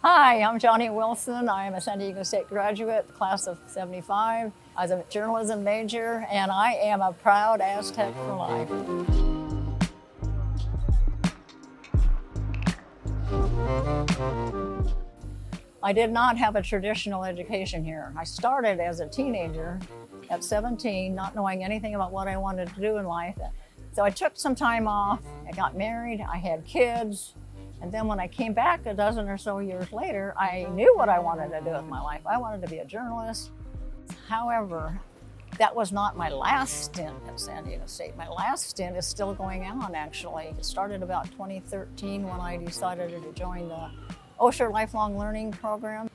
Hi, I'm Jonnie Wilson. I am a San Diego State graduate, class of '75. I was a journalism major, and I am a proud Aztec for life. I did not have a traditional education here. I started as a teenager at 17, not knowing anything about what I wanted to do in life. So I took some time off, I got married, I had kids, and then when I came back a dozen or so years later, I knew what I wanted to do with my life. I wanted to be a journalist. However, that was not my last stint at San Diego State. My last stint is still going on, actually. It started about 2013 when I decided to join the Osher Lifelong Learning Program,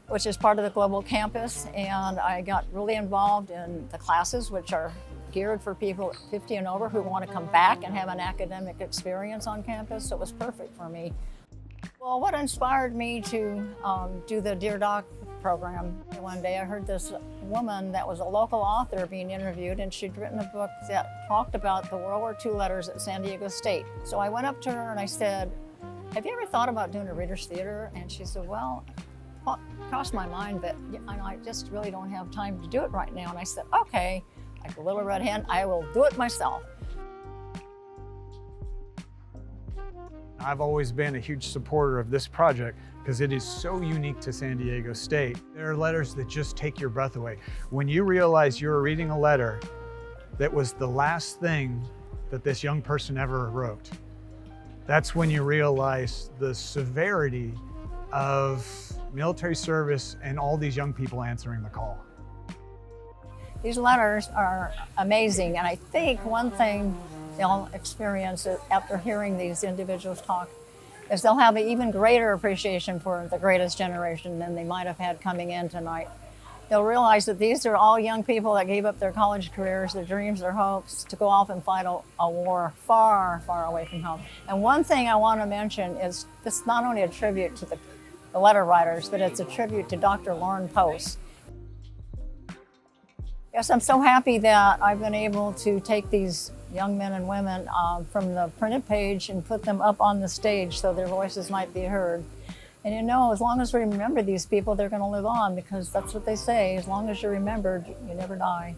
which is part of the global campus, and I got really involved in the classes, which are geared for people 50 and over who want to come back and have an academic experience on campus, so it was perfect for me. Well, what inspired me to do the Dear Doc program, one day I heard this woman that was a local author being interviewed, and she'd written a book that talked about the World War II letters at San Diego State. So I went up to her and I said, "Have you ever thought about doing a reader's theater?" And she said, "Well, it crossed my mind, but I just really don't have time to do it right now." And I said, "Okay, like a little red hen, I will do it myself." I've always been a huge supporter of this project because it is so unique to San Diego State. There are letters that just take your breath away. When you realize you're reading a letter that was the last thing that this young person ever wrote, that's when you realize the severity of military service and all these young people answering the call. These letters are amazing, and I think one thing they'll experience after hearing these individuals talk is they'll have an even greater appreciation for the greatest generation than they might have had coming in tonight. They'll realize that these are all young people that gave up their college careers, their dreams, their hopes to go off and fight a war far, far away from home. And one thing I want to mention is this is not only a tribute to the letter writers, but it's a tribute to Dr. Lauren Post. Yes, I'm so happy that I've been able to take these young men and women from the printed page and put them up on the stage so their voices might be heard. And you know, as long as we remember these people, they're going to live on, because that's what they say, as long as you're remembered, you never die.